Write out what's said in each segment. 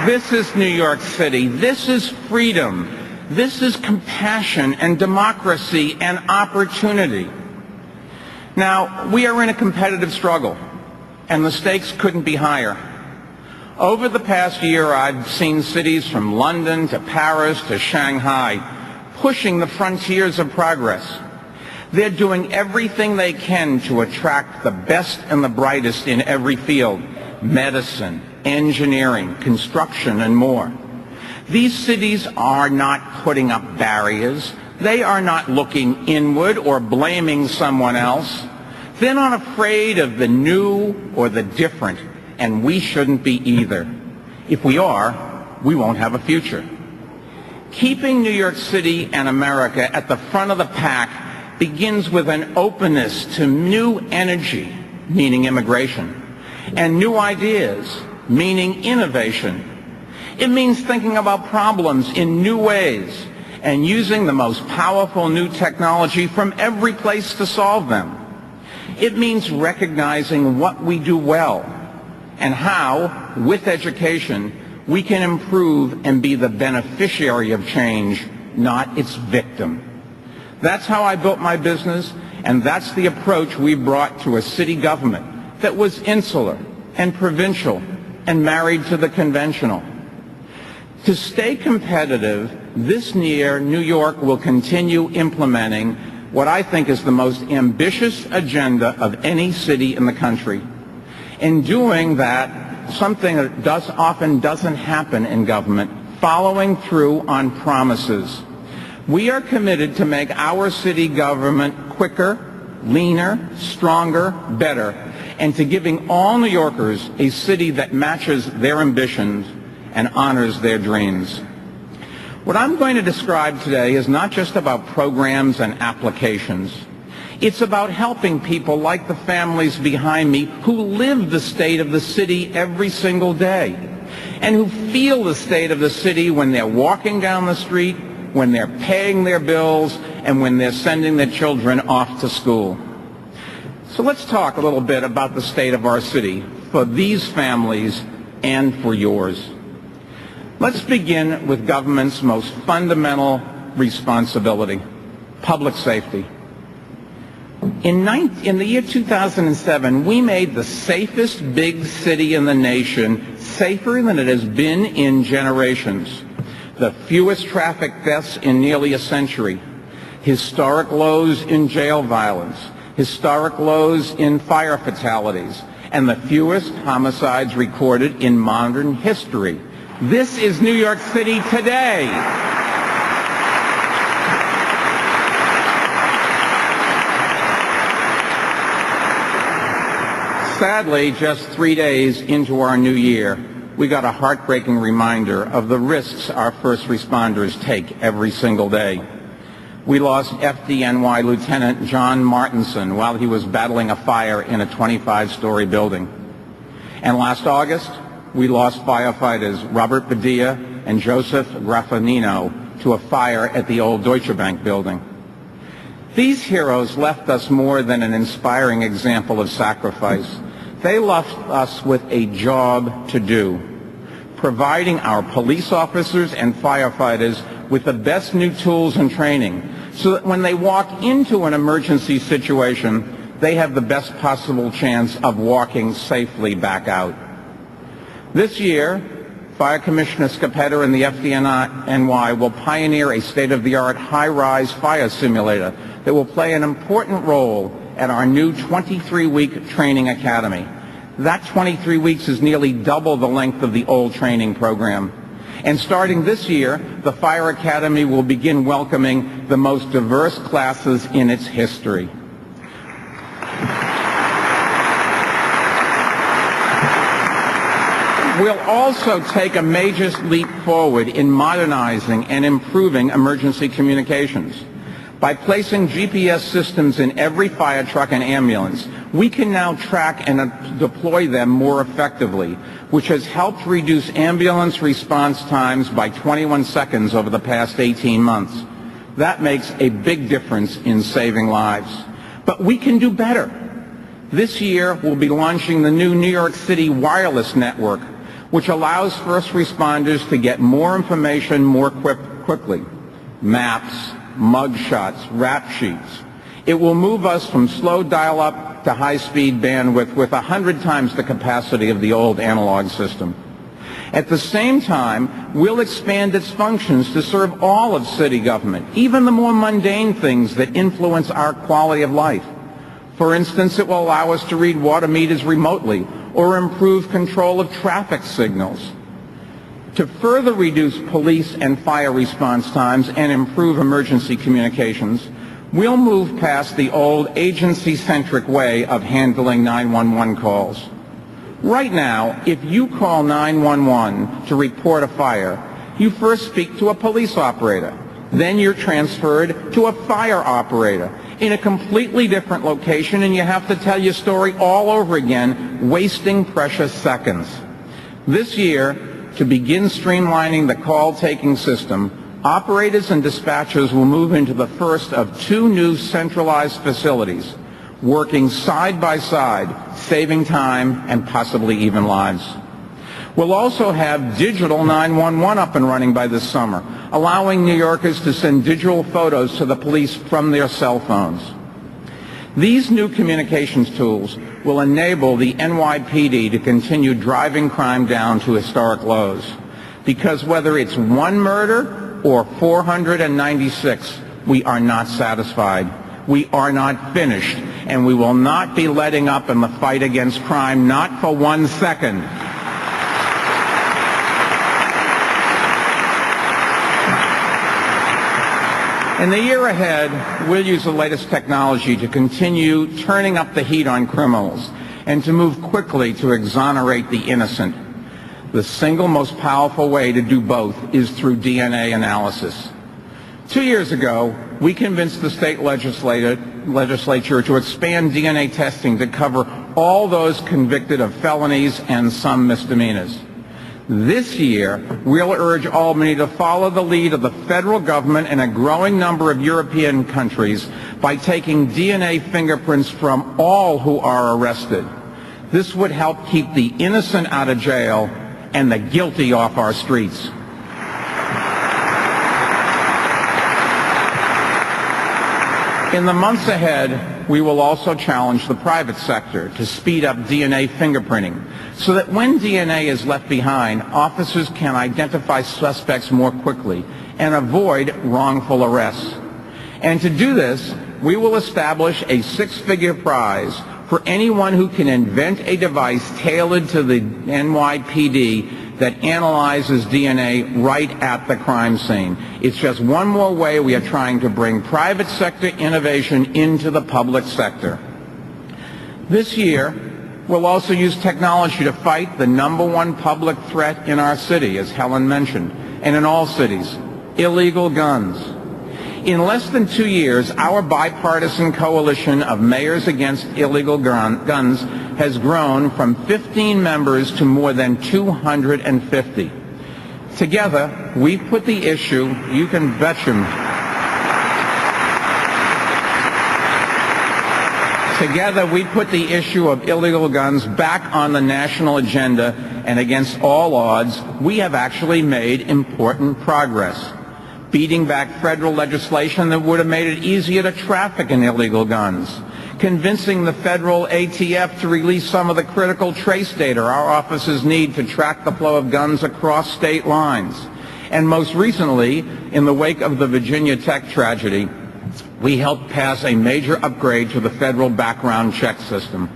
This is New York City. This is freedom. This is compassion and democracy and opportunity. Now, we are in a competitive struggle, and the stakes couldn't be higher. Over the past year, I've seen cities from London to Paris to Shanghai pushing the frontiers of progress. They're doing everything they can to attract the best and the brightest in every field: medicine, engineering, construction, and more. These cities are not putting up barriers. They are not looking inward or blaming someone else. They're not afraid of the new or the different, and we shouldn't be either. If we are, we won't have a future. Keeping New York City and America at the front of the pack begins with an openness to new energy, meaning immigration, and new ideas, meaning innovation. It means thinking about problems in new ways and using the most powerful new technology from every place to solve them. It means recognizing what we do well and how, with education, we can improve and be the beneficiary of change, not its victim. That's how I built my business, and that's the approach we brought to a city government that was insular and provincial and married to the conventional. To stay competitive, this year, New York will continue implementing what I think is the most ambitious agenda of any city in the country. In doing that, something that often doesn't happen in government, following through on promises. We are committed to make our city government quicker, leaner, stronger, better, and to giving all New Yorkers a city that matches their ambitions and honors their dreams. What I'm going to describe today is not just about programs and applications. It's about helping people like the families behind me who live the state of the city every single day and who feel the state of the city when they're walking down the street, when they're paying their bills, and when they're sending their children off to school. So let's talk a little bit about the state of our city for these families and for yours. Let's begin with government's most fundamental responsibility: public safety. In the year 2007, we made the safest big city in the nation safer than it has been in generations. The fewest traffic deaths in nearly a century, historic lows in jail violence, historic lows in fire fatalities, and the fewest homicides recorded in modern history. This is New York City today. Sadly, just 3 days into our new year, we got a heartbreaking reminder of the risks our first responders take every single day. We lost FDNY Lieutenant John Martinson while he was battling a fire in a 25-story building. And last August, we lost firefighters Robert Padilla and Joseph Graffanino to a fire at the old Deutsche Bank building. These heroes left us more than an inspiring example of sacrifice. They left us with a job to do, providing our police officers and firefighters with the best new tools and training so that when they walk into an emergency situation, they have the best possible chance of walking safely back out. This year, Fire Commissioner Scapetta and the FDNY will pioneer a state-of-the-art high-rise fire simulator that will play an important role at our new 23-week training academy. That 23 weeks is nearly double the length of the old training program. And starting this year, the Fire Academy will begin welcoming the most diverse classes in its history. We'll also take a major leap forward in modernizing and improving emergency communications. By placing GPS systems in every fire truck and ambulance, we can now track and deploy them more effectively, which has helped reduce ambulance response times by 21 seconds over the past 18 months. That makes a big difference in saving lives. But we can do better. This year, we'll be launching the new New York City wireless network, which allows first responders to get more information more quickly. Maps, mug shots, rap sheets. It will move us from slow dial-up to high-speed bandwidth with 100 times the capacity of the old analog system. At the same time, we'll expand its functions to serve all of city government, even the more mundane things that influence our quality of life. For instance, it will allow us to read water meters remotely or improve control of traffic signals. To further reduce police and fire response times and improve emergency communications, we'll move past the old agency-centric way of handling 911 calls. Right now, if you call 911 to report a fire, you first speak to a police operator. Then you're transferred to a fire operator in a completely different location, and you have to tell your story all over again, wasting precious seconds. This year, to begin streamlining the call-taking system, operators and dispatchers will move into the first of 2 new centralized facilities, working side by side, saving time and possibly even lives. We'll also have digital 911 up and running by this summer, allowing New Yorkers to send digital photos to the police from their cell phones. These new communications tools will enable the NYPD to continue driving crime down to historic lows. Because whether it's 1 murder or 496, we are not satisfied. We are not finished, and we will not be letting up in the fight against crime, not for 1 second. In the year ahead, we'll use the latest technology to continue turning up the heat on criminals and to move quickly to exonerate the innocent. The single most powerful way to do both is through DNA analysis. 2 years ago, we convinced the state legislature to expand DNA testing to cover all those convicted of felonies and some misdemeanors. This year, we'll urge Albany to follow the lead of the federal government and a growing number of European countries by taking DNA fingerprints from all who are arrested. This would help keep the innocent out of jail and the guilty off our streets. In the months ahead, we will also challenge the private sector to speed up DNA fingerprinting so that when DNA is left behind, officers can identify suspects more quickly and avoid wrongful arrests. And to do this, we will establish a 6-figure prize for anyone who can invent a device tailored to the NYPD that analyzes DNA right at the crime scene. It's just one more way we are trying to bring private sector innovation into the public sector. This year, we'll also use technology to fight the #1 public threat in our city, as Helen mentioned, and in all cities, illegal guns. In less than 2 years, our bipartisan coalition of mayors against illegal guns has grown from 15 members to more than 250. Together, we put the issue, you can bet him, together we put the issue of illegal guns back on the national agenda, and against all odds, we have actually made important progress. Beating back federal legislation that would have made it easier to traffic in illegal guns, convincing the federal ATF to release some of the critical trace data our officers need to track the flow of guns across state lines. And most recently, in the wake of the Virginia Tech tragedy, we helped pass a major upgrade to the federal background check system.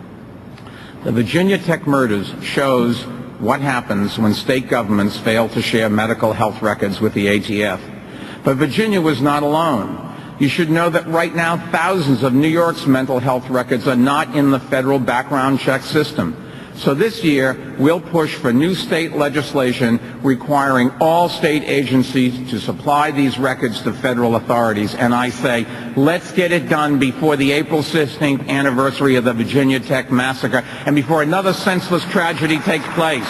The Virginia Tech murders shows what happens when state governments fail to share medical health records with the ATF. But Virginia was not alone. You should know that right now thousands of New York's mental health records are not in the federal background check system. So this year, we'll push for new state legislation requiring all state agencies to supply these records to federal authorities. And I say, let's get it done before the April 16th anniversary of the Virginia Tech massacre and before another senseless tragedy takes place.